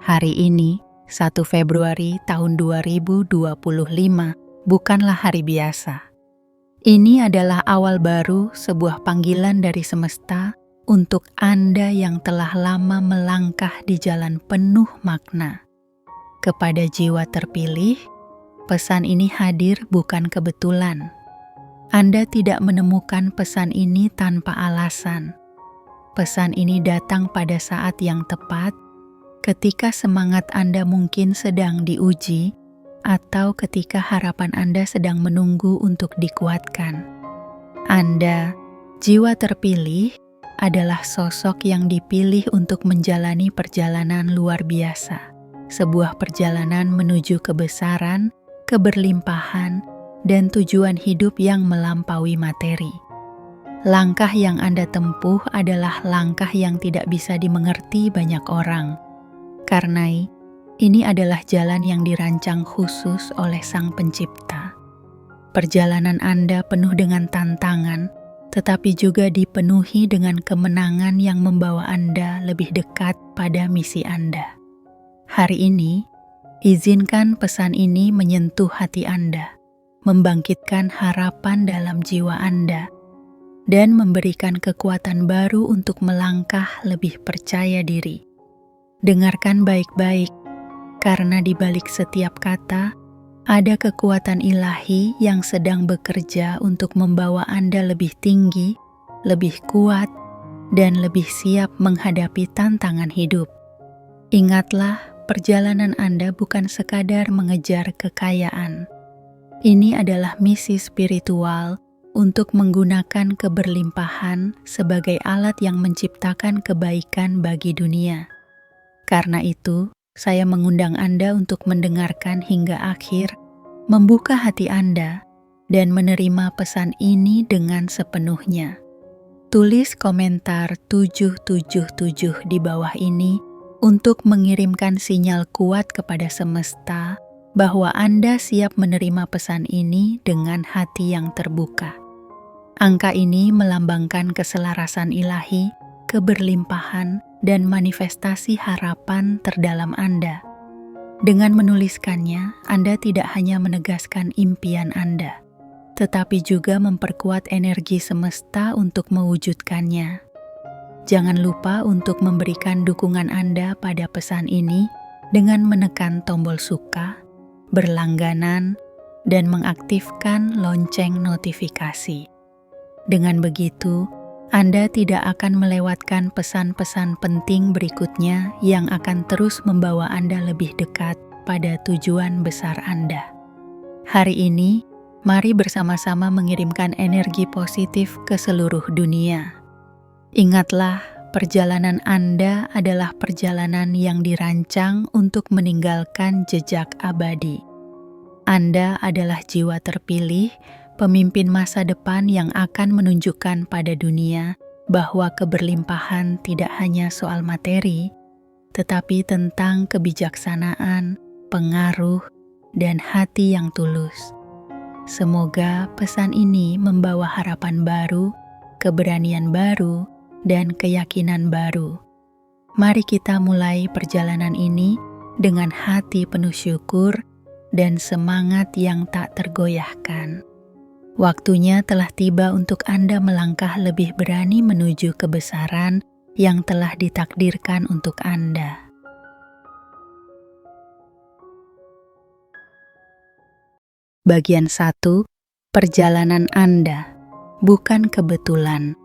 Hari ini, 1 Februari tahun 2025, bukanlah hari biasa. Ini adalah awal baru, sebuah panggilan dari semesta untuk Anda yang telah lama melangkah di jalan penuh makna. Kepada jiwa terpilih, pesan ini hadir bukan kebetulan. Anda tidak menemukan pesan ini tanpa alasan. Pesan ini datang pada saat yang tepat, ketika semangat Anda mungkin sedang diuji, atau ketika harapan Anda sedang menunggu untuk dikuatkan. Anda, jiwa terpilih, adalah sosok yang dipilih untuk menjalani perjalanan luar biasa. Sebuah perjalanan menuju kebesaran, keberlimpahan, dan tujuan hidup yang melampaui materi. Langkah yang Anda tempuh adalah langkah yang tidak bisa dimengerti banyak orang. Karena ini adalah jalan yang dirancang khusus oleh Sang Pencipta. Perjalanan Anda penuh dengan tantangan, tetapi juga dipenuhi dengan kemenangan yang membawa Anda lebih dekat pada misi Anda. Hari ini, izinkan pesan ini menyentuh hati Anda, membangkitkan harapan dalam jiwa Anda, dan memberikan kekuatan baru untuk melangkah lebih percaya diri. Dengarkan baik-baik, karena di balik setiap kata, ada kekuatan ilahi yang sedang bekerja untuk membawa Anda lebih tinggi, lebih kuat, dan lebih siap menghadapi tantangan hidup. Ingatlah, perjalanan Anda bukan sekadar mengejar kekayaan. Ini adalah misi spiritual untuk menggunakan keberlimpahan sebagai alat yang menciptakan kebaikan bagi dunia. Karena itu, saya mengundang Anda untuk mendengarkan hingga akhir, membuka hati Anda, dan menerima pesan ini dengan sepenuhnya. Tulis komentar 777 di bawah ini untuk mengirimkan sinyal kuat kepada semesta bahwa Anda siap menerima pesan ini dengan hati yang terbuka. Angka ini melambangkan keselarasan ilahi, keberlimpahan, dan manifestasi harapan terdalam Anda. Dengan menuliskannya, Anda tidak hanya menegaskan impian Anda, tetapi juga memperkuat energi semesta untuk mewujudkannya. Jangan lupa untuk memberikan dukungan Anda pada pesan ini dengan menekan tombol suka, berlangganan, dan mengaktifkan lonceng notifikasi. Dengan begitu, Anda tidak akan melewatkan pesan-pesan penting berikutnya yang akan terus membawa Anda lebih dekat pada tujuan besar Anda. Hari ini, mari bersama-sama mengirimkan energi positif ke seluruh dunia. Ingatlah, perjalanan Anda adalah perjalanan yang dirancang untuk meninggalkan jejak abadi. Anda adalah jiwa terpilih, pemimpin masa depan yang akan menunjukkan pada dunia bahwa keberlimpahan tidak hanya soal materi, tetapi tentang kebijaksanaan, pengaruh, dan hati yang tulus. Semoga pesan ini membawa harapan baru, keberanian baru, dan keyakinan baru. Mari kita mulai perjalanan ini dengan hati penuh syukur dan semangat yang tak tergoyahkan. Waktunya telah tiba untuk Anda melangkah lebih berani menuju kebesaran yang telah ditakdirkan untuk Anda. Bagian 1. Perjalanan Anda, bukan kebetulan.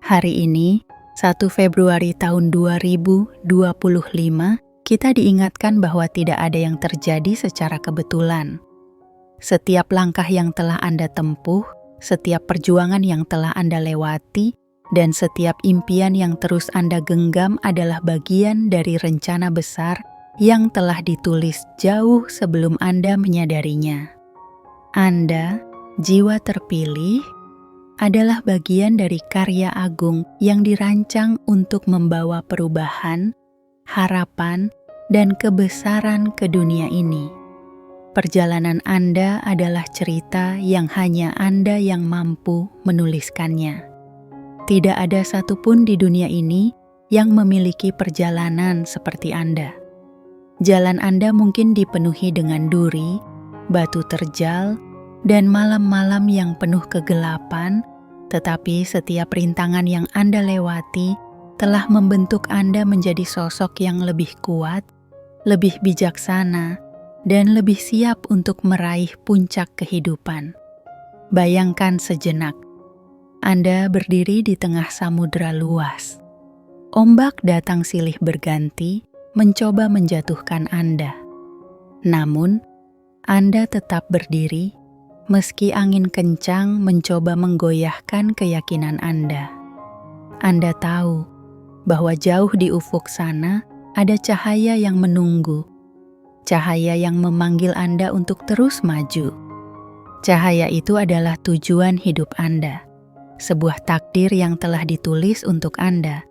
Hari ini, 1 Februari tahun 2025, kita diingatkan bahwa tidak ada yang terjadi secara kebetulan. Setiap langkah yang telah Anda tempuh, setiap perjuangan yang telah Anda lewati, dan setiap impian yang terus Anda genggam adalah bagian dari rencana besar yang telah ditulis jauh sebelum Anda menyadarinya. Anda, jiwa terpilih, adalah bagian dari karya agung yang dirancang untuk membawa perubahan, harapan, dan kebesaran ke dunia ini. Perjalanan Anda adalah cerita yang hanya Anda yang mampu menuliskannya. Tidak ada satupun di dunia ini yang memiliki perjalanan seperti Anda. Jalan Anda mungkin dipenuhi dengan duri, batu terjal, dan malam-malam yang penuh kegelapan, tetapi setiap rintangan yang Anda lewati telah membentuk Anda menjadi sosok yang lebih kuat, lebih bijaksana, dan lebih siap untuk meraih puncak kehidupan. Bayangkan sejenak, Anda berdiri di tengah samudera luas. Ombak datang silih berganti, mencoba menjatuhkan Anda. Namun, Anda tetap berdiri, meski angin kencang mencoba menggoyahkan keyakinan Anda. Anda tahu bahwa jauh di ufuk sana ada cahaya yang menunggu, cahaya yang memanggil Anda untuk terus maju. Cahaya itu adalah tujuan hidup Anda, sebuah takdir yang telah ditulis untuk Anda,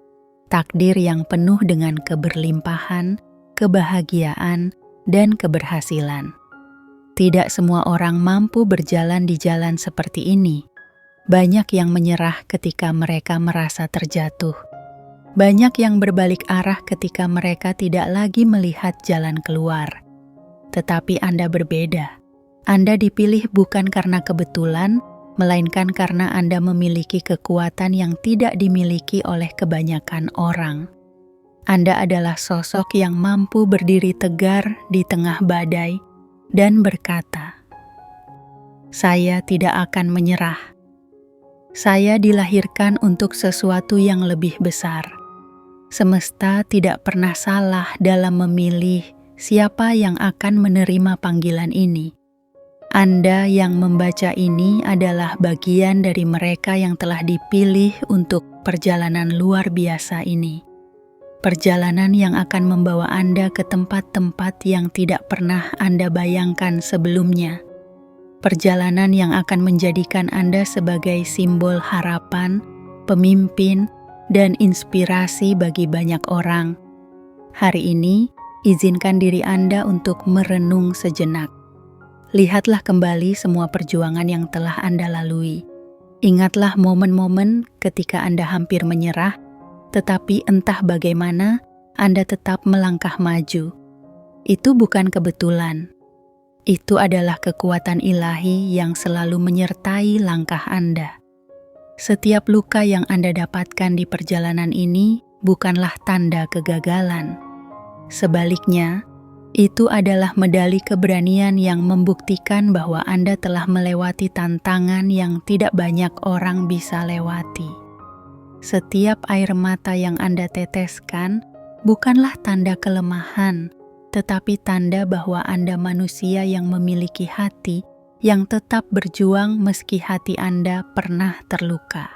takdir yang penuh dengan keberlimpahan, kebahagiaan, dan keberhasilan. Tidak semua orang mampu berjalan di jalan seperti ini. Banyak yang menyerah ketika mereka merasa terjatuh. Banyak yang berbalik arah ketika mereka tidak lagi melihat jalan keluar. Tetapi Anda berbeda. Anda dipilih bukan karena kebetulan, melainkan karena Anda memiliki kekuatan yang tidak dimiliki oleh kebanyakan orang. Anda adalah sosok yang mampu berdiri tegar di tengah badai dan berkata, "Saya tidak akan menyerah. Saya dilahirkan untuk sesuatu yang lebih besar. Semesta tidak pernah salah dalam memilih siapa yang akan menerima panggilan ini. Anda yang membaca ini adalah bagian dari mereka yang telah dipilih untuk perjalanan luar biasa ini. Perjalanan yang akan membawa Anda ke tempat-tempat yang tidak pernah Anda bayangkan sebelumnya. Perjalanan yang akan menjadikan Anda sebagai simbol harapan, pemimpin, dan inspirasi bagi banyak orang. Hari ini, izinkan diri Anda untuk merenung sejenak. Lihatlah kembali semua perjuangan yang telah Anda lalui. Ingatlah momen-momen ketika Anda hampir menyerah, tetapi entah bagaimana, Anda tetap melangkah maju. Itu bukan kebetulan. Itu adalah kekuatan ilahi yang selalu menyertai langkah Anda. Setiap luka yang Anda dapatkan di perjalanan ini bukanlah tanda kegagalan. Sebaliknya, itu adalah medali keberanian yang membuktikan bahwa Anda telah melewati tantangan yang tidak banyak orang bisa lewati. Setiap air mata yang Anda teteskan bukanlah tanda kelemahan, tetapi tanda bahwa Anda manusia yang memiliki hati yang tetap berjuang meski hati Anda pernah terluka.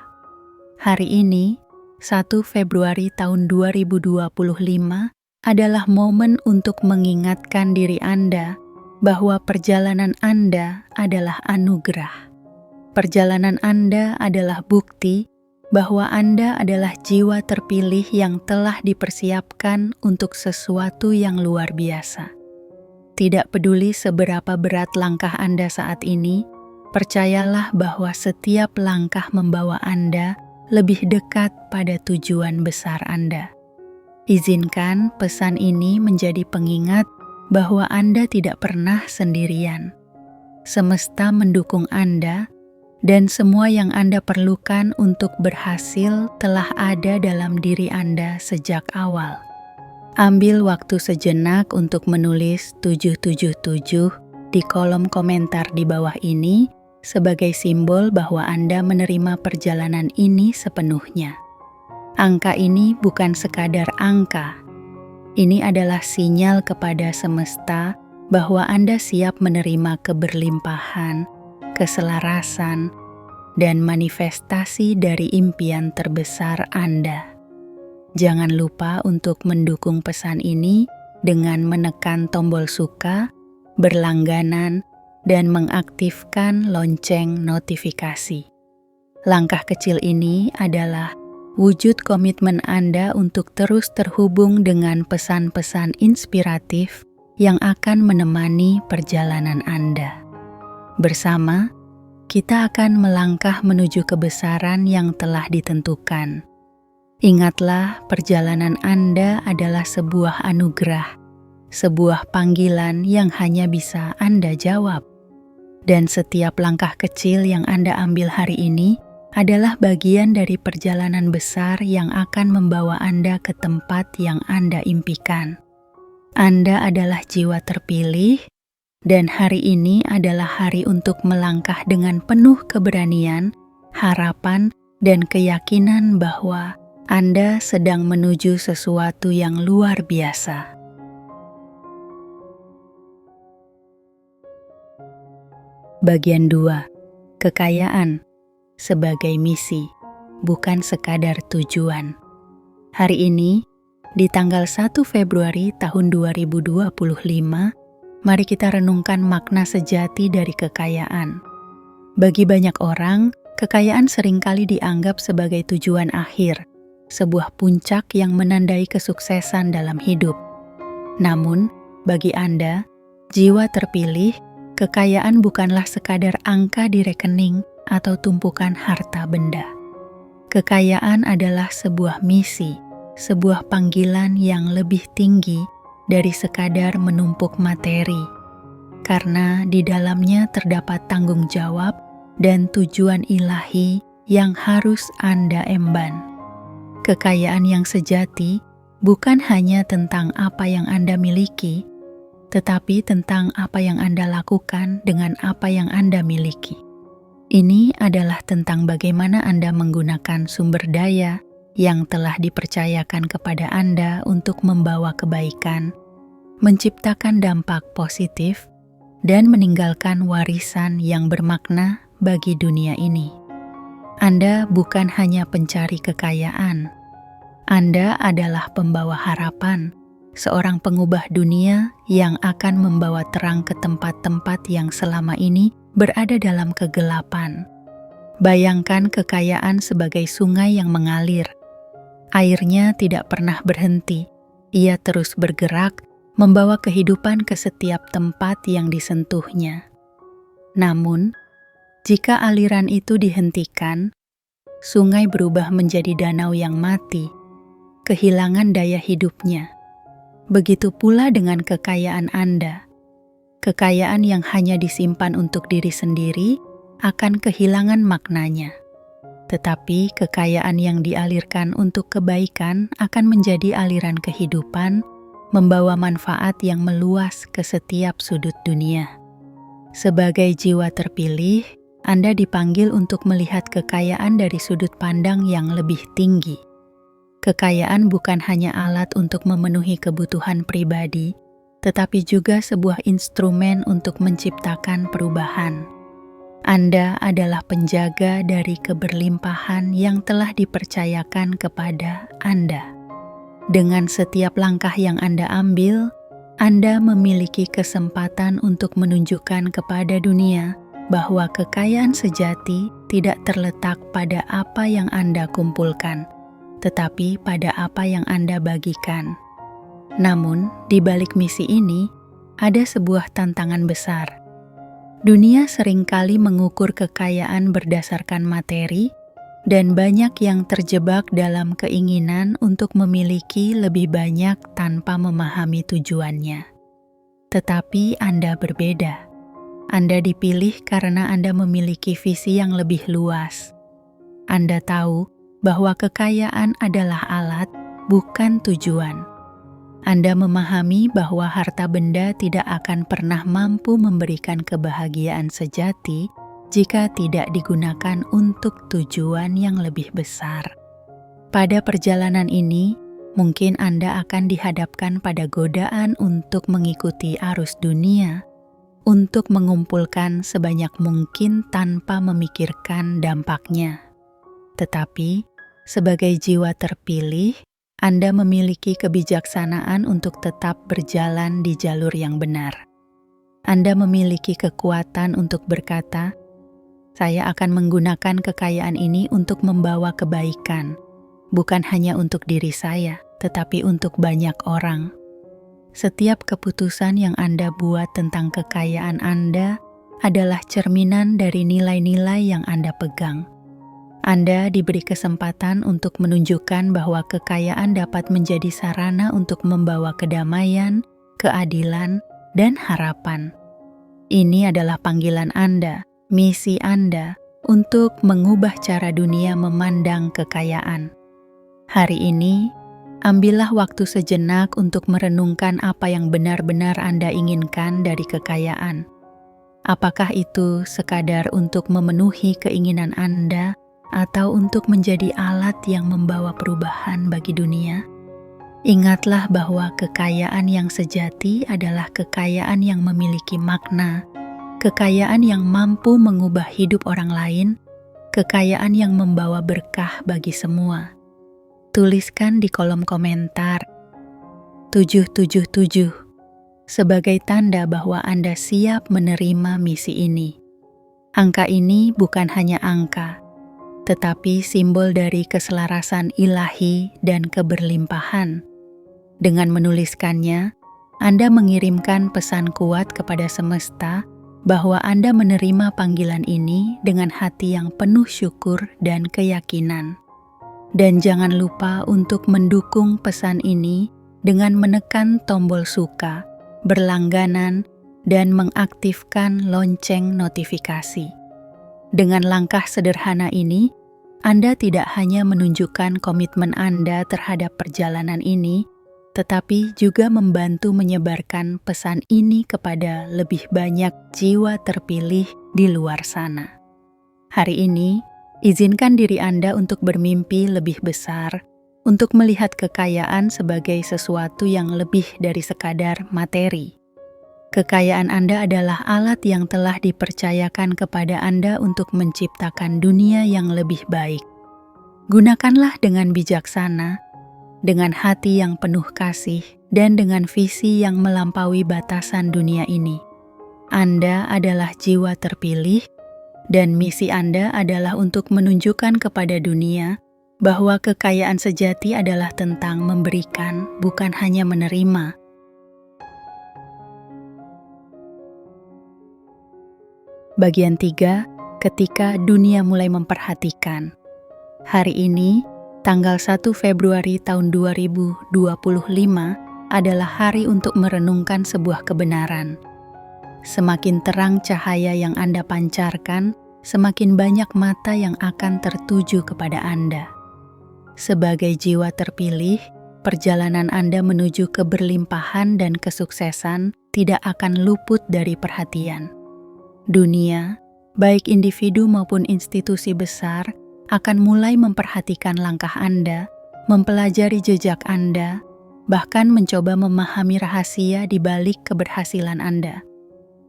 Hari ini, 1 Februari tahun 2025, adalah momen untuk mengingatkan diri Anda bahwa perjalanan Anda adalah anugerah. Perjalanan Anda adalah bukti bahwa Anda adalah jiwa terpilih yang telah dipersiapkan untuk sesuatu yang luar biasa. Tidak peduli seberapa berat langkah Anda saat ini, percayalah bahwa setiap langkah membawa Anda lebih dekat pada tujuan besar Anda. Izinkan pesan ini menjadi pengingat bahwa Anda tidak pernah sendirian. Semesta mendukung Anda, dan semua yang Anda perlukan untuk berhasil telah ada dalam diri Anda sejak awal. Ambil waktu sejenak untuk menulis 777 di kolom komentar di bawah ini sebagai simbol bahwa Anda menerima perjalanan ini sepenuhnya. Angka ini bukan sekadar angka. Ini adalah sinyal kepada semesta bahwa Anda siap menerima keberlimpahan, keselarasan, dan manifestasi dari impian terbesar Anda. Jangan lupa untuk mendukung pesan ini dengan menekan tombol suka, berlangganan, dan mengaktifkan lonceng notifikasi. Langkah kecil ini adalah wujud komitmen Anda untuk terus terhubung dengan pesan-pesan inspiratif yang akan menemani perjalanan Anda. Bersama, kita akan melangkah menuju kebesaran yang telah ditentukan. Ingatlah, perjalanan Anda adalah sebuah anugerah, sebuah panggilan yang hanya bisa Anda jawab. Dan setiap langkah kecil yang Anda ambil hari ini adalah bagian dari perjalanan besar yang akan membawa Anda ke tempat yang Anda impikan. Anda adalah jiwa terpilih, dan hari ini adalah hari untuk melangkah dengan penuh keberanian, harapan, dan keyakinan bahwa Anda sedang menuju sesuatu yang luar biasa. Bagian 2. Kekayaan sebagai misi, bukan sekadar tujuan. Hari ini, di tanggal 1 Februari tahun 2025, mari kita renungkan makna sejati dari kekayaan. Bagi banyak orang, kekayaan seringkali dianggap sebagai tujuan akhir, sebuah puncak yang menandai kesuksesan dalam hidup. Namun, bagi Anda, jiwa terpilih, kekayaan bukanlah sekadar angka di rekening atau tumpukan harta benda. Kekayaan adalah sebuah misi, sebuah panggilan yang lebih tinggi dari sekadar menumpuk materi, karena di dalamnya terdapat tanggung jawab dan tujuan ilahi yang harus Anda emban. Kekayaan yang sejati bukan hanya tentang apa yang Anda miliki, tetapi tentang apa yang Anda lakukan dengan apa yang Anda miliki. Ini adalah tentang bagaimana Anda menggunakan sumber daya yang telah dipercayakan kepada Anda untuk membawa kebaikan, menciptakan dampak positif, dan meninggalkan warisan yang bermakna bagi dunia ini. Anda bukan hanya pencari kekayaan. Anda adalah pembawa harapan, seorang pengubah dunia yang akan membawa terang ke tempat-tempat yang selama ini berada dalam kegelapan. Bayangkan kekayaan sebagai sungai yang mengalir. Airnya tidak pernah berhenti. Ia terus bergerak, membawa kehidupan ke setiap tempat yang disentuhnya. Namun, jika aliran itu dihentikan, sungai berubah menjadi danau yang mati, kehilangan daya hidupnya. Begitu pula dengan kekayaan Anda. Kekayaan yang hanya disimpan untuk diri sendiri akan kehilangan maknanya. Tetapi kekayaan yang dialirkan untuk kebaikan akan menjadi aliran kehidupan, membawa manfaat yang meluas ke setiap sudut dunia. Sebagai jiwa terpilih, Anda dipanggil untuk melihat kekayaan dari sudut pandang yang lebih tinggi. Kekayaan bukan hanya alat untuk memenuhi kebutuhan pribadi, tetapi juga sebuah instrumen untuk menciptakan perubahan. Anda adalah penjaga dari keberlimpahan yang telah dipercayakan kepada Anda. Dengan setiap langkah yang Anda ambil, Anda memiliki kesempatan untuk menunjukkan kepada dunia bahwa kekayaan sejati tidak terletak pada apa yang Anda kumpulkan, tetapi pada apa yang Anda bagikan. Namun, di balik misi ini, ada sebuah tantangan besar. Dunia seringkali mengukur kekayaan berdasarkan materi, dan banyak yang terjebak dalam keinginan untuk memiliki lebih banyak tanpa memahami tujuannya. Tetapi Anda berbeda. Anda dipilih karena Anda memiliki visi yang lebih luas. Anda tahu bahwa kekayaan adalah alat, bukan tujuan. Anda memahami bahwa harta benda tidak akan pernah mampu memberikan kebahagiaan sejati jika tidak digunakan untuk tujuan yang lebih besar. Pada perjalanan ini, mungkin Anda akan dihadapkan pada godaan untuk mengikuti arus dunia, untuk mengumpulkan sebanyak mungkin tanpa memikirkan dampaknya. Tetapi, sebagai jiwa terpilih, Anda memiliki kebijaksanaan untuk tetap berjalan di jalur yang benar. Anda memiliki kekuatan untuk berkata, "Saya akan menggunakan kekayaan ini untuk membawa kebaikan, bukan hanya untuk diri saya, tetapi untuk banyak orang." Setiap keputusan yang Anda buat tentang kekayaan Anda adalah cerminan dari nilai-nilai yang Anda pegang. Anda diberi kesempatan untuk menunjukkan bahwa kekayaan dapat menjadi sarana untuk membawa kedamaian, keadilan, dan harapan. Ini adalah panggilan Anda, misi Anda, untuk mengubah cara dunia memandang kekayaan. Hari ini, ambillah waktu sejenak untuk merenungkan apa yang benar-benar Anda inginkan dari kekayaan. Apakah itu sekadar untuk memenuhi keinginan Anda atau untuk menjadi alat yang membawa perubahan bagi dunia? Ingatlah bahwa kekayaan yang sejati adalah kekayaan yang memiliki makna, kekayaan yang mampu mengubah hidup orang lain, kekayaan yang membawa berkah bagi semua. Tuliskan di kolom komentar 777 sebagai tanda bahwa Anda siap menerima misi ini. Angka ini bukan hanya angka, tetapi simbol dari keselarasan ilahi dan keberlimpahan. Dengan menuliskannya, Anda mengirimkan pesan kuat kepada semesta bahwa Anda menerima panggilan ini dengan hati yang penuh syukur dan keyakinan. Dan jangan lupa untuk mendukung pesan ini dengan menekan tombol suka, berlangganan, dan mengaktifkan lonceng notifikasi. Dengan langkah sederhana ini, Anda tidak hanya menunjukkan komitmen Anda terhadap perjalanan ini, tetapi juga membantu menyebarkan pesan ini kepada lebih banyak jiwa terpilih di luar sana. Hari ini, izinkan diri Anda untuk bermimpi lebih besar, untuk melihat kekayaan sebagai sesuatu yang lebih dari sekadar materi. Kekayaan Anda adalah alat yang telah dipercayakan kepada Anda untuk menciptakan dunia yang lebih baik. Gunakanlah dengan bijaksana, dengan hati yang penuh kasih, dan dengan visi yang melampaui batasan dunia ini. Anda adalah jiwa terpilih, dan misi Anda adalah untuk menunjukkan kepada dunia bahwa kekayaan sejati adalah tentang memberikan, bukan hanya menerima. Bagian 3, ketika dunia mulai memperhatikan. Hari ini, tanggal 1 Februari tahun 2025 adalah hari untuk merenungkan sebuah kebenaran. Semakin terang cahaya yang Anda pancarkan, semakin banyak mata yang akan tertuju kepada Anda. Sebagai jiwa terpilih, perjalanan Anda menuju keberlimpahan dan kesuksesan tidak akan luput dari perhatian. Dunia, baik individu maupun institusi besar, akan mulai memperhatikan langkah Anda, mempelajari jejak Anda, bahkan mencoba memahami rahasia di balik keberhasilan Anda.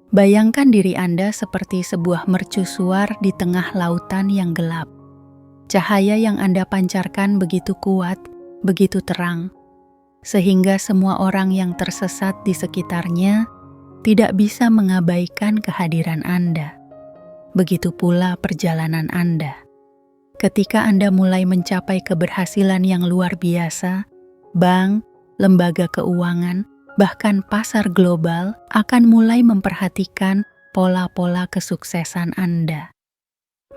Bayangkan diri Anda seperti sebuah mercusuar di tengah lautan yang gelap. Cahaya yang Anda pancarkan begitu kuat, begitu terang, sehingga semua orang yang tersesat di sekitarnya tidak bisa mengabaikan kehadiran Anda. Begitu pula perjalanan Anda. Ketika Anda mulai mencapai keberhasilan yang luar biasa, bank, lembaga keuangan, bahkan pasar global akan mulai memperhatikan pola-pola kesuksesan Anda.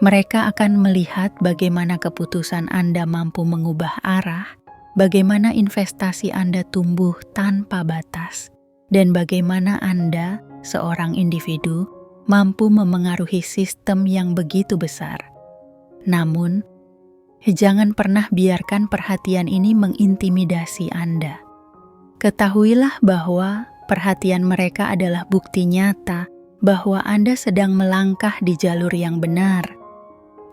Mereka akan melihat bagaimana keputusan Anda mampu mengubah arah, bagaimana investasi Anda tumbuh tanpa batas, dan bagaimana Anda, seorang individu, mampu memengaruhi sistem yang begitu besar. Namun, jangan pernah biarkan perhatian ini mengintimidasi Anda. Ketahuilah bahwa perhatian mereka adalah bukti nyata bahwa Anda sedang melangkah di jalur yang benar.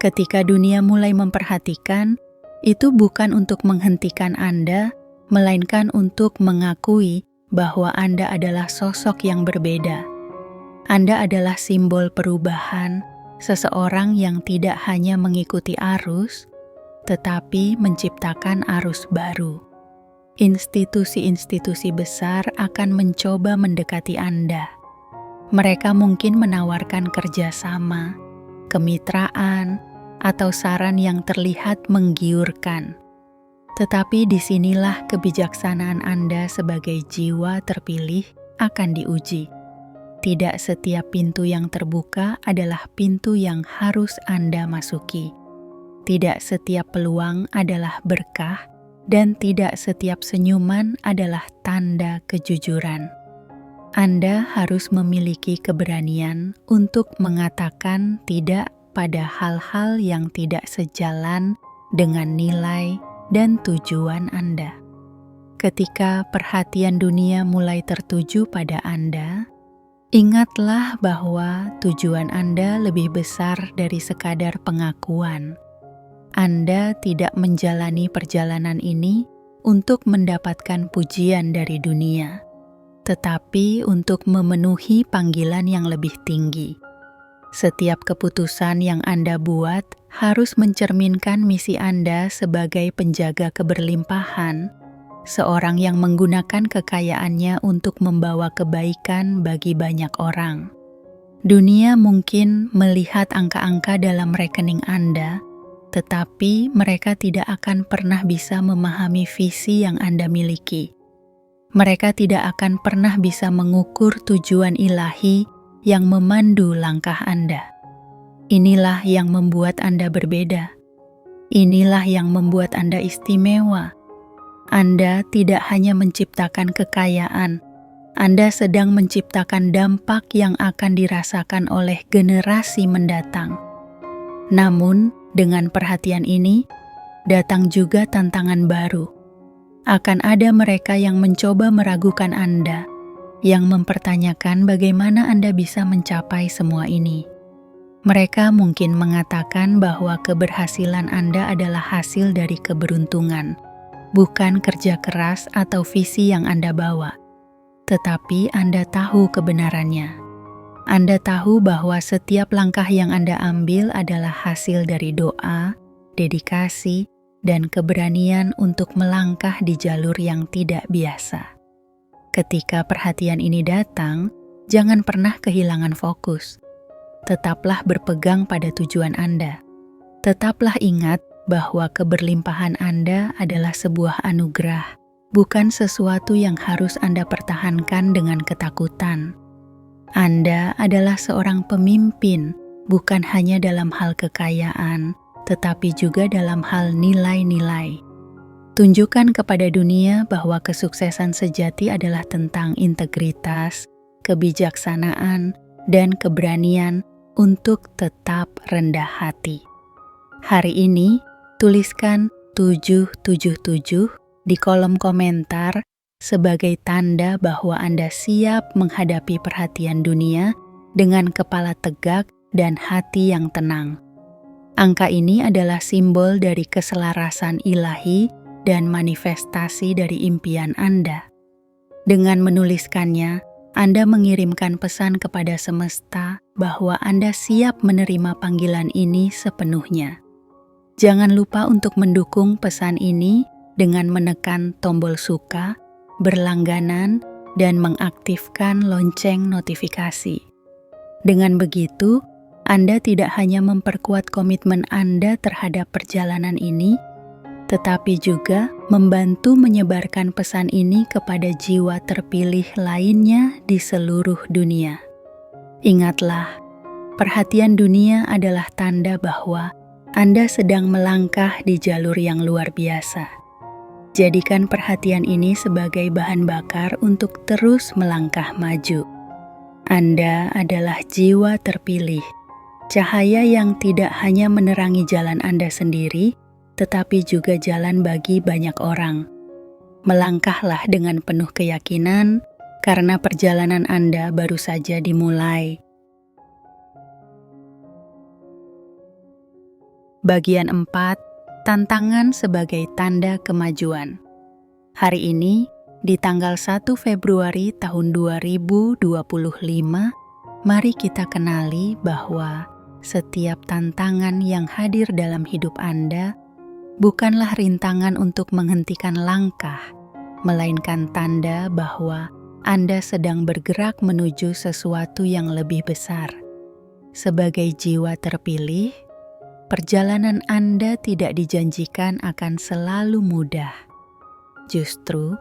Ketika dunia mulai memperhatikan, itu bukan untuk menghentikan Anda, melainkan untuk mengakui bahwa Anda adalah sosok yang berbeda. Anda adalah simbol perubahan, seseorang yang tidak hanya mengikuti arus, tetapi menciptakan arus baru. Institusi-institusi besar akan mencoba mendekati Anda. Mereka mungkin menawarkan kerjasama, kemitraan, atau saran yang terlihat menggiurkan. Tetapi disinilah kebijaksanaan Anda sebagai jiwa terpilih akan diuji. Tidak setiap pintu yang terbuka adalah pintu yang harus Anda masuki. Tidak setiap peluang adalah berkah, dan tidak setiap senyuman adalah tanda kejujuran. Anda harus memiliki keberanian untuk mengatakan tidak pada hal-hal yang tidak sejalan dengan nilai dan tujuan Anda. Ketika perhatian dunia mulai tertuju pada Anda, ingatlah bahwa tujuan Anda lebih besar dari sekadar pengakuan. Anda tidak menjalani perjalanan ini untuk mendapatkan pujian dari dunia, tetapi untuk memenuhi panggilan yang lebih tinggi. Setiap keputusan yang Anda buat harus mencerminkan misi Anda sebagai penjaga keberlimpahan, seorang yang menggunakan kekayaannya untuk membawa kebaikan bagi banyak orang. Dunia mungkin melihat angka-angka dalam rekening Anda, tetapi mereka tidak akan pernah bisa memahami visi yang Anda miliki. Mereka tidak akan pernah bisa mengukur tujuan ilahi yang memandu langkah Anda. Inilah yang membuat Anda berbeda. Inilah yang membuat Anda istimewa. Anda tidak hanya menciptakan kekayaan, Anda sedang menciptakan dampak yang akan dirasakan oleh generasi mendatang. Namun, dengan perhatian ini, datang juga tantangan baru. Akan ada mereka yang mencoba meragukan Anda, yang mempertanyakan bagaimana Anda bisa mencapai semua ini. Mereka mungkin mengatakan bahwa keberhasilan Anda adalah hasil dari keberuntungan, bukan kerja keras atau visi yang Anda bawa. Tetapi Anda tahu kebenarannya. Anda tahu bahwa setiap langkah yang Anda ambil adalah hasil dari doa, dedikasi, dan keberanian untuk melangkah di jalur yang tidak biasa. Ketika perhatian ini datang, jangan pernah kehilangan fokus. Tetaplah berpegang pada tujuan Anda. Tetaplah ingat bahwa keberlimpahan Anda adalah sebuah anugerah, bukan sesuatu yang harus Anda pertahankan dengan ketakutan. Anda adalah seorang pemimpin, bukan hanya dalam hal kekayaan, tetapi juga dalam hal nilai-nilai. Tunjukkan kepada dunia bahwa kesuksesan sejati adalah tentang integritas, kebijaksanaan, dan keberanian untuk tetap rendah hati. Hari ini, tuliskan 777 di kolom komentar sebagai tanda bahwa Anda siap menghadapi perhatian dunia dengan kepala tegak dan hati yang tenang. Angka ini adalah simbol dari keselarasan ilahi dan manifestasi dari impian Anda. Dengan menuliskannya, Anda mengirimkan pesan kepada semesta bahwa Anda siap menerima panggilan ini sepenuhnya. Jangan lupa untuk mendukung pesan ini dengan menekan tombol suka, berlangganan, dan mengaktifkan lonceng notifikasi. Dengan begitu, Anda tidak hanya memperkuat komitmen Anda terhadap perjalanan ini, tetapi juga membantu menyebarkan pesan ini kepada jiwa terpilih lainnya di seluruh dunia. Ingatlah, perhatian dunia adalah tanda bahwa Anda sedang melangkah di jalur yang luar biasa. Jadikan perhatian ini sebagai bahan bakar untuk terus melangkah maju. Anda adalah jiwa terpilih, cahaya yang tidak hanya menerangi jalan Anda sendiri, tetapi juga jalan bagi banyak orang. Melangkahlah dengan penuh keyakinan, karena perjalanan Anda baru saja dimulai. Bagian 4. Tantangan sebagai tanda kemajuan. Hari ini, di tanggal 1 Februari tahun 2025, mari kita kenali bahwa setiap tantangan yang hadir dalam hidup Anda bukanlah rintangan untuk menghentikan langkah, melainkan tanda bahwa Anda sedang bergerak menuju sesuatu yang lebih besar. Sebagai jiwa terpilih, perjalanan Anda tidak dijanjikan akan selalu mudah. Justru,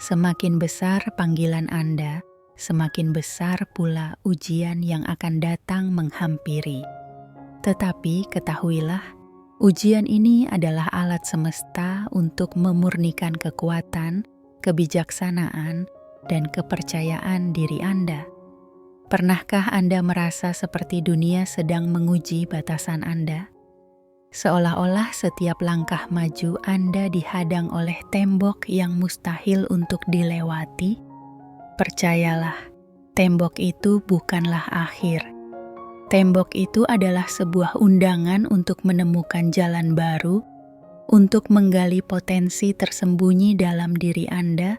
semakin besar panggilan Anda, semakin besar pula ujian yang akan datang menghampiri. Tetapi ketahuilah, ujian ini adalah alat semesta untuk memurnikan kekuatan, kebijaksanaan, dan kepercayaan diri Anda. Pernahkah Anda merasa seperti dunia sedang menguji batasan Anda? Seolah-olah setiap langkah maju Anda dihadang oleh tembok yang mustahil untuk dilewati. Percayalah, tembok itu bukanlah akhir. Tembok itu adalah sebuah undangan untuk menemukan jalan baru, untuk menggali potensi tersembunyi dalam diri Anda,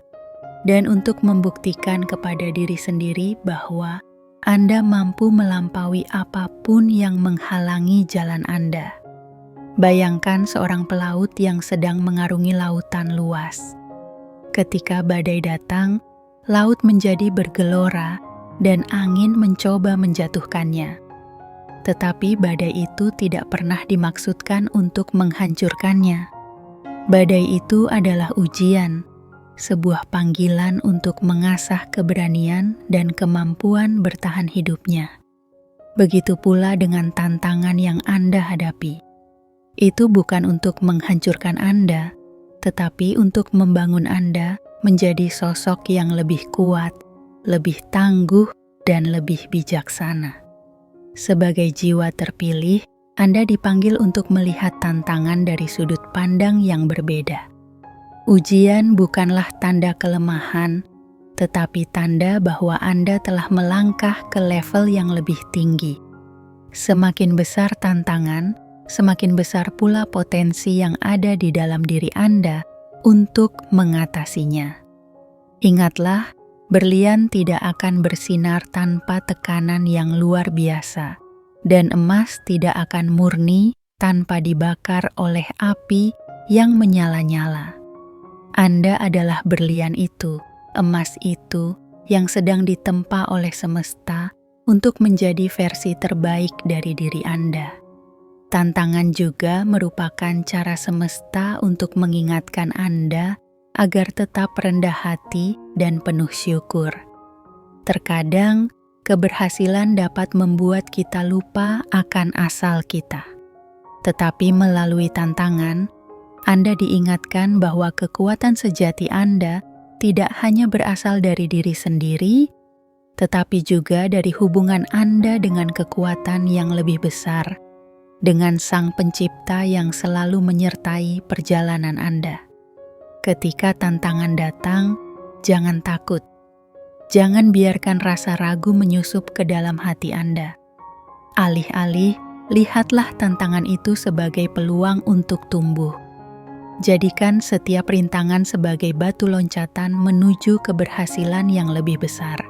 dan untuk membuktikan kepada diri sendiri bahwa Anda mampu melampaui apapun yang menghalangi jalan Anda. Bayangkan seorang pelaut yang sedang mengarungi lautan luas. Ketika badai datang, laut menjadi bergelora dan angin mencoba menjatuhkannya. Tetapi badai itu tidak pernah dimaksudkan untuk menghancurkannya. Badai itu adalah ujian, sebuah panggilan untuk mengasah keberanian dan kemampuan bertahan hidupnya. Begitu pula dengan tantangan yang Anda hadapi. Itu bukan untuk menghancurkan Anda, tetapi untuk membangun Anda menjadi sosok yang lebih kuat, lebih tangguh, dan lebih bijaksana. Sebagai jiwa terpilih, Anda dipanggil untuk melihat tantangan dari sudut pandang yang berbeda. Ujian bukanlah tanda kelemahan, tetapi tanda bahwa Anda telah melangkah ke level yang lebih tinggi. Semakin besar tantangan, semakin besar pula potensi yang ada di dalam diri Anda untuk mengatasinya. Ingatlah, berlian tidak akan bersinar tanpa tekanan yang luar biasa, dan emas tidak akan murni tanpa dibakar oleh api yang menyala-nyala. Anda adalah berlian itu, emas itu, yang sedang ditempa oleh semesta untuk menjadi versi terbaik dari diri Anda. Tantangan juga merupakan cara semesta untuk mengingatkan Anda agar tetap rendah hati dan penuh syukur. Terkadang, keberhasilan dapat membuat kita lupa akan asal kita. Tetapi melalui tantangan, Anda diingatkan bahwa kekuatan sejati Anda tidak hanya berasal dari diri sendiri, tetapi juga dari hubungan Anda dengan kekuatan yang lebih besar, dengan Sang Pencipta yang selalu menyertai perjalanan Anda. Ketika tantangan datang, jangan takut. Jangan biarkan rasa ragu menyusup ke dalam hati Anda. Alih-alih, lihatlah tantangan itu sebagai peluang untuk tumbuh. Jadikan setiap rintangan sebagai batu loncatan menuju keberhasilan yang lebih besar.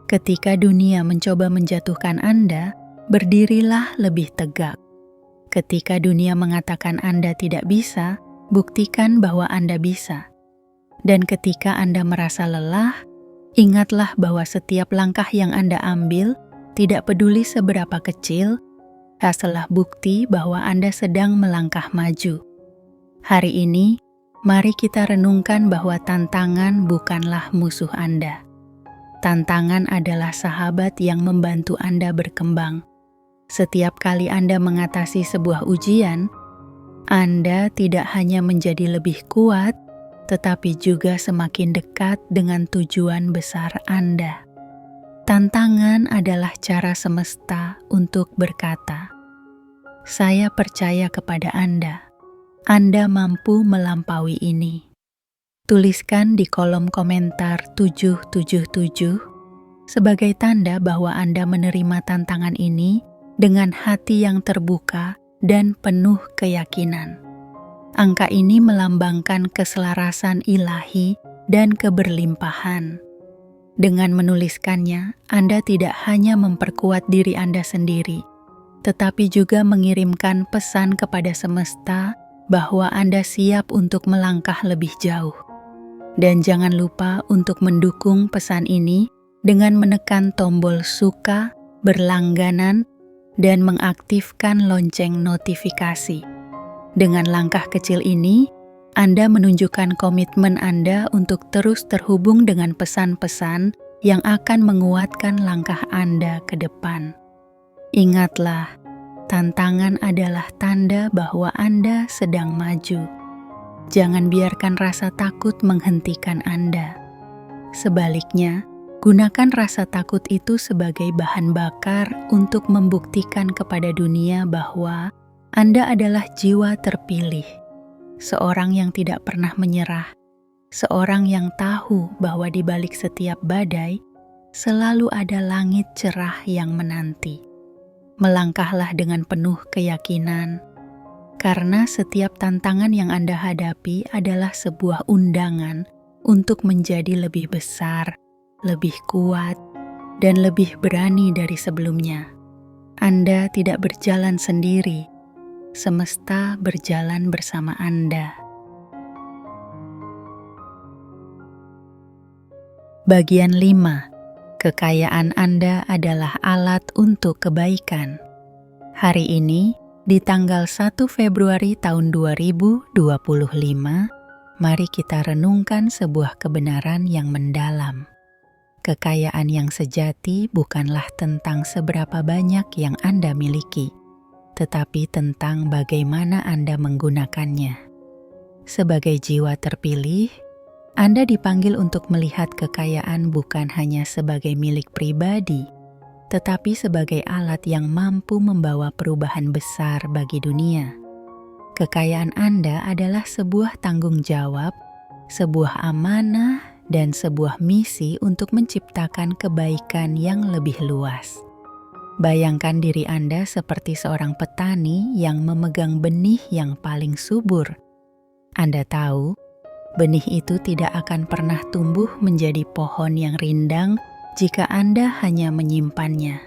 Ketika dunia mencoba menjatuhkan Anda, berdirilah lebih tegak. Ketika dunia mengatakan Anda tidak bisa, buktikan bahwa Anda bisa. Dan ketika Anda merasa lelah, ingatlah bahwa setiap langkah yang Anda ambil, tidak peduli seberapa kecil, hasillah bukti bahwa Anda sedang melangkah maju. Hari ini, mari kita renungkan bahwa tantangan bukanlah musuh Anda. Tantangan adalah sahabat yang membantu Anda berkembang. Setiap kali Anda mengatasi sebuah ujian, Anda tidak hanya menjadi lebih kuat, tetapi juga semakin dekat dengan tujuan besar Anda. Tantangan adalah cara semesta untuk berkata, "Saya percaya kepada Anda. Anda mampu melampaui ini." Tuliskan di kolom komentar 777 sebagai tanda bahwa Anda menerima tantangan ini dengan hati yang terbuka dan penuh keyakinan. Angka ini melambangkan keselarasan ilahi dan keberlimpahan. Dengan menuliskannya, Anda tidak hanya memperkuat diri Anda sendiri, tetapi juga mengirimkan pesan kepada semesta bahwa Anda siap untuk melangkah lebih jauh. Dan jangan lupa untuk mendukung pesan ini dengan menekan tombol suka, berlangganan, dan mengaktifkan lonceng notifikasi. Dengan langkah kecil ini, Anda menunjukkan komitmen Anda untuk terus terhubung dengan pesan-pesan yang akan menguatkan langkah Anda ke depan. Ingatlah, tantangan adalah tanda bahwa Anda sedang maju. Jangan biarkan rasa takut menghentikan Anda. Sebaliknya, gunakan rasa takut itu sebagai bahan bakar untuk membuktikan kepada dunia bahwa Anda adalah jiwa terpilih, seorang yang tidak pernah menyerah, seorang yang tahu bahwa di balik setiap badai selalu ada langit cerah yang menanti. Melangkahlah dengan penuh keyakinan, karena setiap tantangan yang Anda hadapi adalah sebuah undangan untuk menjadi lebih besar, lebih kuat, dan lebih berani dari sebelumnya. Anda tidak berjalan sendiri, semesta berjalan bersama Anda. Bagian 5. Kekayaan Anda adalah alat untuk kebaikan. Hari ini, di tanggal 1 Februari tahun 2025, mari kita renungkan sebuah kebenaran yang mendalam. Kekayaan yang sejati bukanlah tentang seberapa banyak yang Anda miliki, tetapi tentang bagaimana Anda menggunakannya. Sebagai jiwa terpilih, Anda dipanggil untuk melihat kekayaan bukan hanya sebagai milik pribadi, tetapi sebagai alat yang mampu membawa perubahan besar bagi dunia. Kekayaan Anda adalah sebuah tanggung jawab, sebuah amanah, dan sebuah misi untuk menciptakan kebaikan yang lebih luas. Bayangkan diri Anda seperti seorang petani yang memegang benih yang paling subur. Anda tahu, benih itu tidak akan pernah tumbuh menjadi pohon yang rindang jika Anda hanya menyimpannya.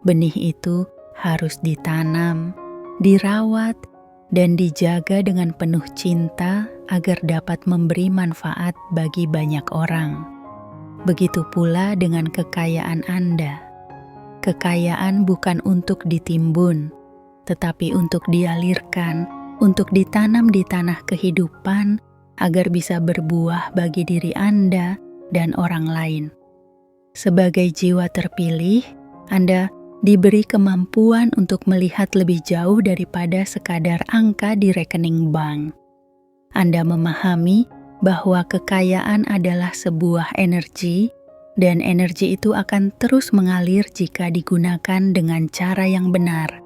Benih itu harus ditanam, dirawat, dan dijaga dengan penuh cinta agar dapat memberi manfaat bagi banyak orang. Begitu pula dengan kekayaan Anda. Kekayaan bukan untuk ditimbun, tetapi untuk dialirkan, untuk ditanam di tanah kehidupan agar bisa berbuah bagi diri Anda dan orang lain. Sebagai jiwa terpilih, Anda diberi kemampuan untuk melihat lebih jauh daripada sekadar angka di rekening bank. Anda memahami bahwa kekayaan adalah sebuah energi, dan energi itu akan terus mengalir jika digunakan dengan cara yang benar.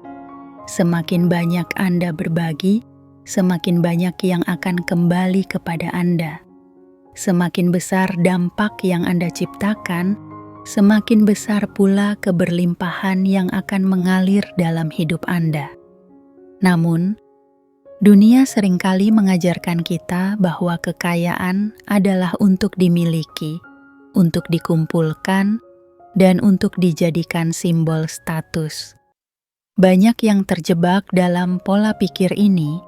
Semakin banyak Anda berbagi, semakin banyak yang akan kembali kepada Anda. Semakin besar dampak yang Anda ciptakan, semakin besar pula keberlimpahan yang akan mengalir dalam hidup Anda. Namun, dunia seringkali mengajarkan kita bahwa kekayaan adalah untuk dimiliki, untuk dikumpulkan, dan untuk dijadikan simbol status. Banyak yang terjebak dalam pola pikir ini,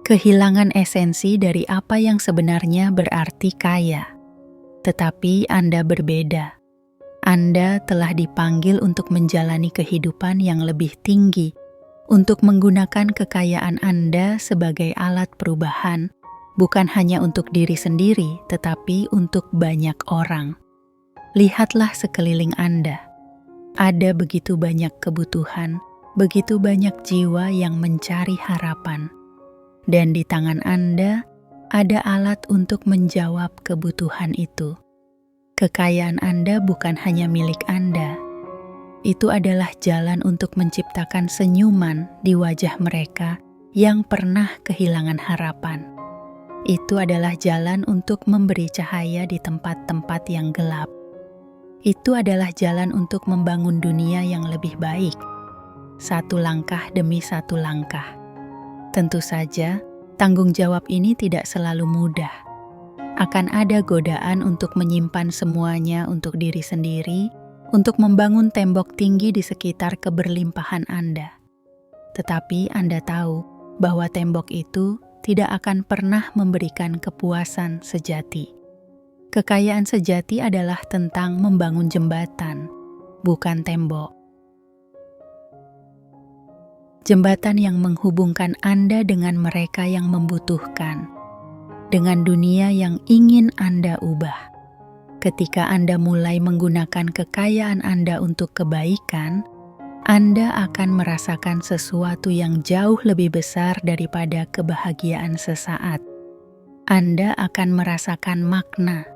kehilangan esensi dari apa yang sebenarnya berarti kaya. Tetapi Anda berbeda. Anda telah dipanggil untuk menjalani kehidupan yang lebih tinggi, untuk menggunakan kekayaan Anda sebagai alat perubahan, bukan hanya untuk diri sendiri, tetapi untuk banyak orang. Lihatlah sekeliling Anda. Ada begitu banyak kebutuhan, begitu banyak jiwa yang mencari harapan. Dan di tangan Anda ada alat untuk menjawab kebutuhan itu. Kekayaan Anda bukan hanya milik Anda. Itu adalah jalan untuk menciptakan senyuman di wajah mereka yang pernah kehilangan harapan. Itu adalah jalan untuk memberi cahaya di tempat-tempat yang gelap. Itu adalah jalan untuk membangun dunia yang lebih baik. Satu langkah demi satu langkah. Tentu saja, tanggung jawab ini tidak selalu mudah. Akan ada godaan untuk menyimpan semuanya untuk diri sendiri, untuk membangun tembok tinggi di sekitar keberlimpahan Anda. Tetapi Anda tahu bahwa tembok itu tidak akan pernah memberikan kepuasan sejati. Kekayaan sejati adalah tentang membangun jembatan, bukan tembok. Jembatan yang menghubungkan Anda dengan mereka yang membutuhkan, dengan dunia yang ingin Anda ubah. Ketika Anda mulai menggunakan kekayaan Anda untuk kebaikan, Anda akan merasakan sesuatu yang jauh lebih besar daripada kebahagiaan sesaat. Anda akan merasakan makna.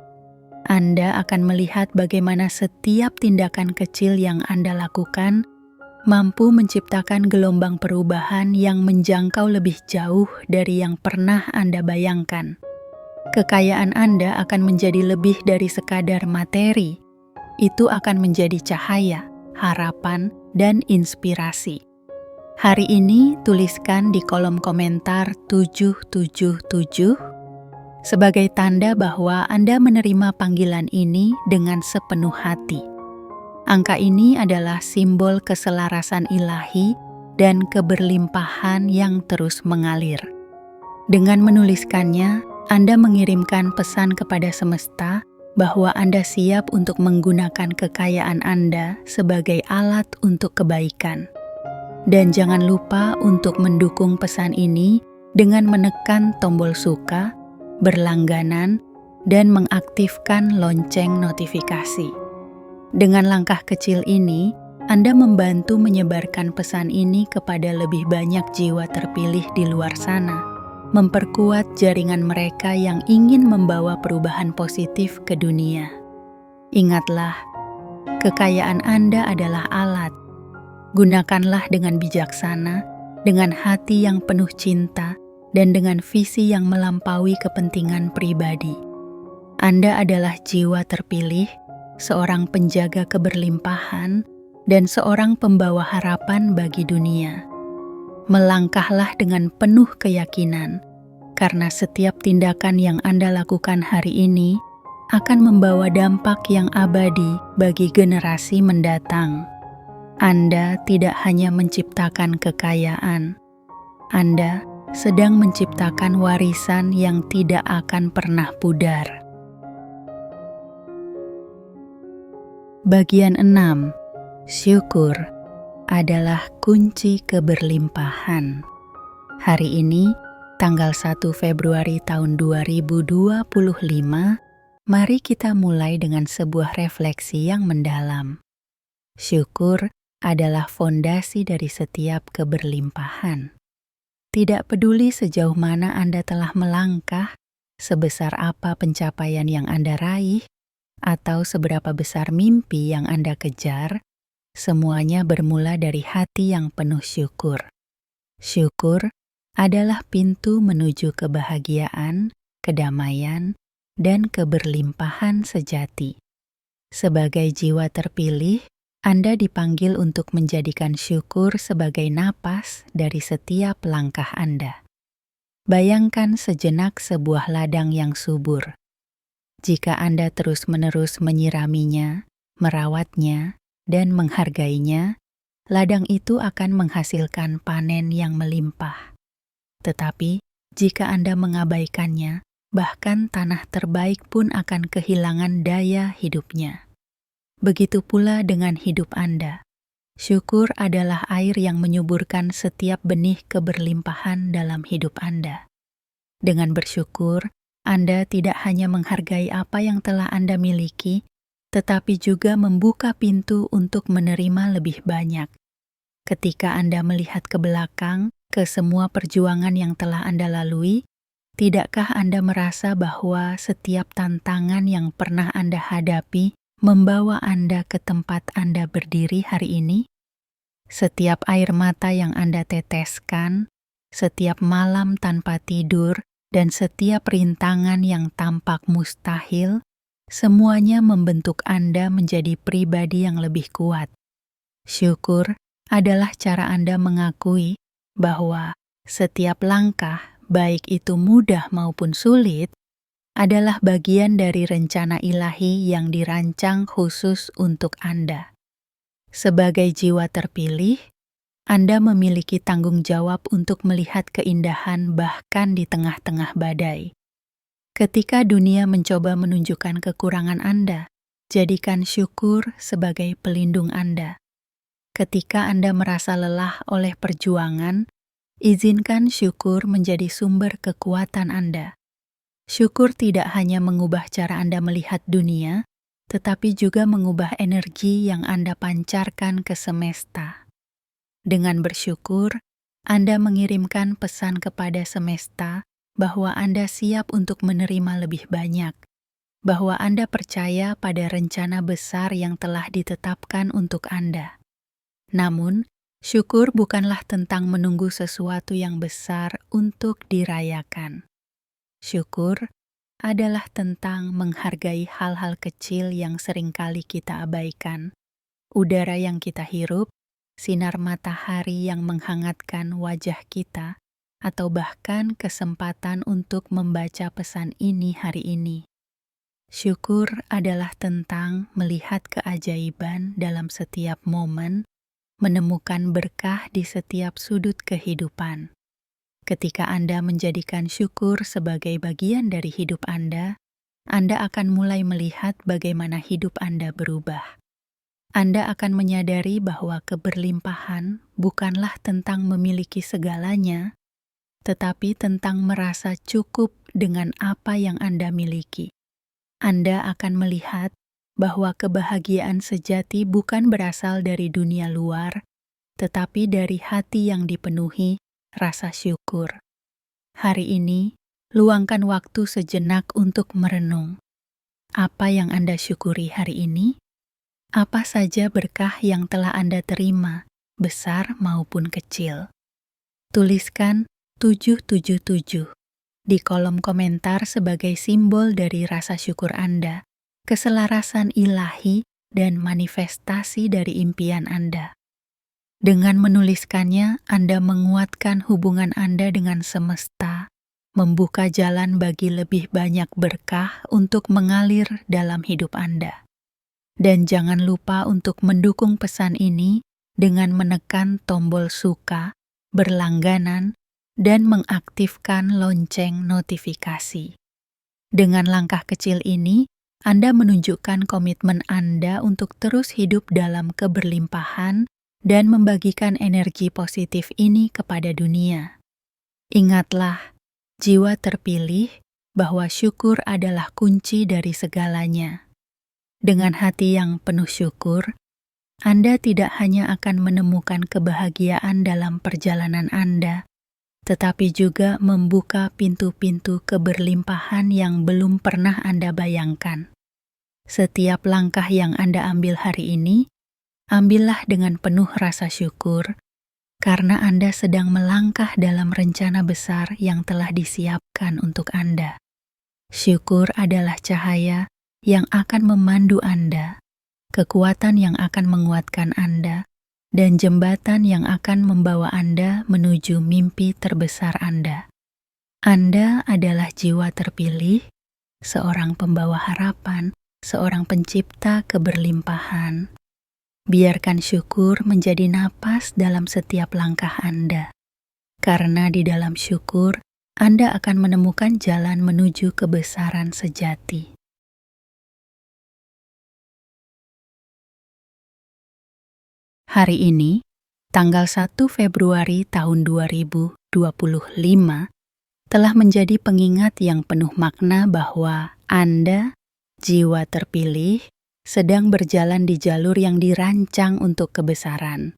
Anda akan melihat bagaimana setiap tindakan kecil yang Anda lakukan mampu menciptakan gelombang perubahan yang menjangkau lebih jauh dari yang pernah Anda bayangkan. Kekayaan Anda akan menjadi lebih dari sekadar materi. Itu akan menjadi cahaya, harapan, dan inspirasi. Hari ini tuliskan di kolom komentar 777 sebagai tanda bahwa Anda menerima panggilan ini dengan sepenuh hati. Angka ini adalah simbol keselarasan ilahi dan keberlimpahan yang terus mengalir. Dengan menuliskannya, Anda mengirimkan pesan kepada semesta bahwa Anda siap untuk menggunakan kekayaan Anda sebagai alat untuk kebaikan. Dan jangan lupa untuk mendukung pesan ini dengan menekan tombol suka, berlangganan, dan mengaktifkan lonceng notifikasi. Dengan langkah kecil ini, Anda membantu menyebarkan pesan ini kepada lebih banyak jiwa terpilih di luar sana, memperkuat jaringan mereka yang ingin membawa perubahan positif ke dunia. Ingatlah, kekayaan Anda adalah alat. Gunakanlah dengan bijaksana, dengan hati yang penuh cinta, dan dengan visi yang melampaui kepentingan pribadi. Anda adalah jiwa terpilih, seorang penjaga keberlimpahan, dan seorang pembawa harapan bagi dunia. Melangkahlah dengan penuh keyakinan, karena setiap tindakan yang Anda lakukan hari ini akan membawa dampak yang abadi bagi generasi mendatang. Anda tidak hanya menciptakan kekayaan, Anda sedang menciptakan warisan yang tidak akan pernah pudar. Bagian 6. Syukur adalah kunci keberlimpahan. Hari ini, tanggal 1 Februari tahun 2025, mari kita mulai dengan sebuah refleksi yang mendalam. Syukur adalah fondasi dari setiap keberlimpahan. Tidak peduli sejauh mana Anda telah melangkah, sebesar apa pencapaian yang Anda raih, atau seberapa besar mimpi yang Anda kejar, semuanya bermula dari hati yang penuh syukur. Syukur adalah pintu menuju kebahagiaan, kedamaian, dan keberlimpahan sejati. Sebagai jiwa terpilih, Anda dipanggil untuk menjadikan syukur sebagai napas dari setiap langkah Anda. Bayangkan sejenak sebuah ladang yang subur. Jika Anda terus-menerus menyiraminya, merawatnya, dan menghargainya, ladang itu akan menghasilkan panen yang melimpah. Tetapi, jika Anda mengabaikannya, bahkan tanah terbaik pun akan kehilangan daya hidupnya. Begitu pula dengan hidup Anda. Syukur adalah air yang menyuburkan setiap benih keberlimpahan dalam hidup Anda. Dengan bersyukur, Anda tidak hanya menghargai apa yang telah Anda miliki, tetapi juga membuka pintu untuk menerima lebih banyak. Ketika Anda melihat ke belakang, ke semua perjuangan yang telah Anda lalui, tidakkah Anda merasa bahwa setiap tantangan yang pernah Anda hadapi membawa Anda ke tempat Anda berdiri hari ini? Setiap air mata yang Anda teteskan, setiap malam tanpa tidur, dan setiap rintangan yang tampak mustahil, semuanya membentuk Anda menjadi pribadi yang lebih kuat. Syukur adalah cara Anda mengakui bahwa setiap langkah, baik itu mudah maupun sulit, adalah bagian dari rencana ilahi yang dirancang khusus untuk Anda. Sebagai jiwa terpilih, Anda memiliki tanggung jawab untuk melihat keindahan bahkan di tengah-tengah badai. Ketika dunia mencoba menunjukkan kekurangan Anda, jadikan syukur sebagai pelindung Anda. Ketika Anda merasa lelah oleh perjuangan, izinkan syukur menjadi sumber kekuatan Anda. Syukur tidak hanya mengubah cara Anda melihat dunia, tetapi juga mengubah energi yang Anda pancarkan ke semesta. Dengan bersyukur, Anda mengirimkan pesan kepada semesta bahwa Anda siap untuk menerima lebih banyak. bahwa Anda percaya pada rencana besar yang telah ditetapkan untuk Anda. Namun, syukur bukanlah tentang menunggu sesuatu yang besar untuk dirayakan. Syukur adalah tentang menghargai hal-hal kecil yang seringkali kita abaikan, udara yang kita hirup, sinar matahari yang menghangatkan wajah kita, atau bahkan kesempatan untuk membaca pesan ini hari ini. Syukur adalah tentang melihat keajaiban dalam setiap momen, menemukan berkah di setiap sudut kehidupan. Ketika Anda menjadikan syukur sebagai bagian dari hidup Anda akan mulai melihat bagaimana hidup Anda berubah. Anda akan menyadari bahwa keberlimpahan bukanlah tentang memiliki segalanya, tetapi tentang merasa cukup dengan apa yang Anda miliki. Anda akan melihat bahwa kebahagiaan sejati bukan berasal dari dunia luar, tetapi dari hati yang dipenuhi rasa syukur. Hari ini, luangkan waktu sejenak untuk merenung. Apa yang Anda syukuri hari ini? Apa saja berkah yang telah Anda terima, besar maupun kecil? Tuliskan 777 di kolom komentar sebagai simbol dari rasa syukur Anda, keselarasan ilahi, dan manifestasi dari impian Anda. Dengan menuliskannya, Anda menguatkan hubungan Anda dengan semesta, membuka jalan bagi lebih banyak berkah untuk mengalir dalam hidup Anda. Dan jangan lupa untuk mendukung pesan ini dengan menekan tombol suka, berlangganan, dan mengaktifkan lonceng notifikasi. Dengan langkah kecil ini, Anda menunjukkan komitmen Anda untuk terus hidup dalam keberlimpahan dan membagikan energi positif ini kepada dunia. Ingatlah, jiwa terpilih, bahwa syukur adalah kunci dari segalanya. Dengan hati yang penuh syukur, Anda tidak hanya akan menemukan kebahagiaan dalam perjalanan Anda, tetapi juga membuka pintu-pintu keberlimpahan yang belum pernah Anda bayangkan. Setiap langkah yang Anda ambil hari ini, ambillah dengan penuh rasa syukur, karena Anda sedang melangkah dalam rencana besar yang telah disiapkan untuk Anda. Syukur adalah cahaya yang akan memandu Anda, kekuatan yang akan menguatkan Anda, dan jembatan yang akan membawa Anda menuju mimpi terbesar Anda. Anda adalah jiwa terpilih, seorang pembawa harapan, seorang pencipta keberlimpahan. Biarkan syukur menjadi napas dalam setiap langkah Anda. Karena di dalam syukur, Anda akan menemukan jalan menuju kebesaran sejati. Hari ini, tanggal 1 Februari tahun 2025, telah menjadi pengingat yang penuh makna bahwa Anda, jiwa terpilih, sedang berjalan di jalur yang dirancang untuk kebesaran.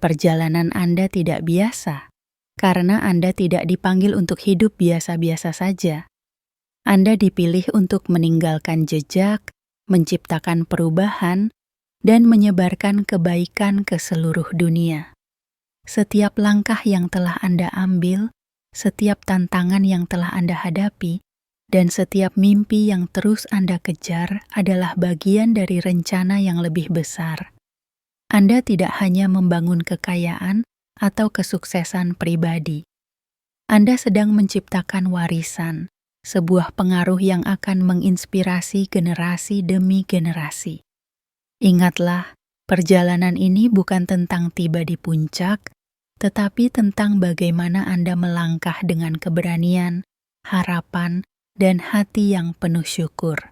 Perjalanan Anda tidak biasa, karena Anda tidak dipanggil untuk hidup biasa-biasa saja. Anda dipilih untuk meninggalkan jejak, menciptakan perubahan, dan menyebarkan kebaikan ke seluruh dunia. Setiap langkah yang telah Anda ambil, setiap tantangan yang telah Anda hadapi, dan setiap mimpi yang terus Anda kejar adalah bagian dari rencana yang lebih besar. Anda tidak hanya membangun kekayaan atau kesuksesan pribadi. Anda sedang menciptakan warisan, sebuah pengaruh yang akan menginspirasi generasi demi generasi. Ingatlah, perjalanan ini bukan tentang tiba di puncak, tetapi tentang bagaimana Anda melangkah dengan keberanian, harapan, dan hati yang penuh syukur.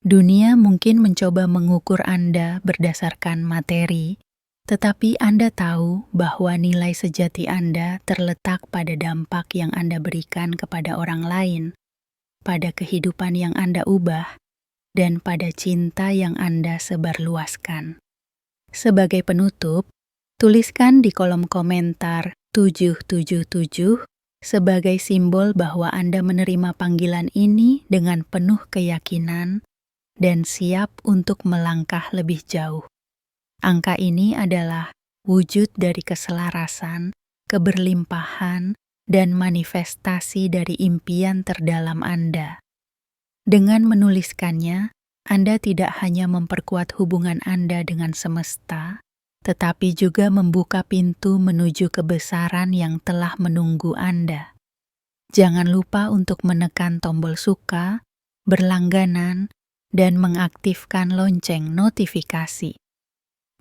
Dunia mungkin mencoba mengukur Anda berdasarkan materi, tetapi Anda tahu bahwa nilai sejati Anda terletak pada dampak yang Anda berikan kepada orang lain, pada kehidupan yang Anda ubah, dan pada cinta yang Anda sebarluaskan. Sebagai penutup, tuliskan di kolom komentar 777 sebagai simbol bahwa Anda menerima panggilan ini dengan penuh keyakinan dan siap untuk melangkah lebih jauh. Angka ini adalah wujud dari keselarasan, keberlimpahan, dan manifestasi dari impian terdalam Anda. Dengan menuliskannya, Anda tidak hanya memperkuat hubungan Anda dengan semesta, tetapi juga membuka pintu menuju kebesaran yang telah menunggu Anda. Jangan lupa untuk menekan tombol suka, berlangganan, dan mengaktifkan lonceng notifikasi.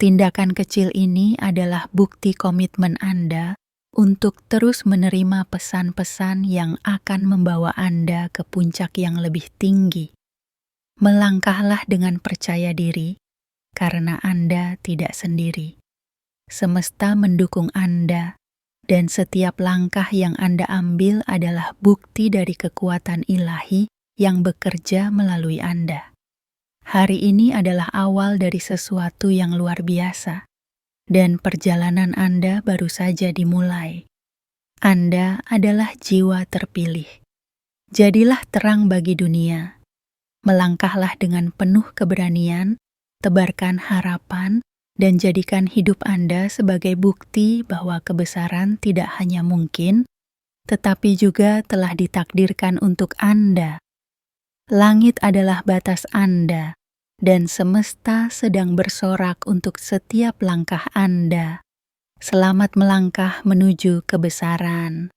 Tindakan kecil ini adalah bukti komitmen Anda untuk terus menerima pesan-pesan yang akan membawa Anda ke puncak yang lebih tinggi. Melangkahlah dengan percaya diri, karena Anda tidak sendiri. Semesta mendukung Anda, dan setiap langkah yang Anda ambil adalah bukti dari kekuatan ilahi yang bekerja melalui Anda. Hari ini adalah awal dari sesuatu yang luar biasa, dan perjalanan Anda baru saja dimulai. Anda adalah jiwa terpilih. Jadilah terang bagi dunia. Melangkahlah dengan penuh keberanian, tebarkan harapan, dan jadikan hidup Anda sebagai bukti bahwa kebesaran tidak hanya mungkin, tetapi juga telah ditakdirkan untuk Anda. Langit adalah batas Anda, dan semesta sedang bersorak untuk setiap langkah Anda. Selamat melangkah menuju kebesaran.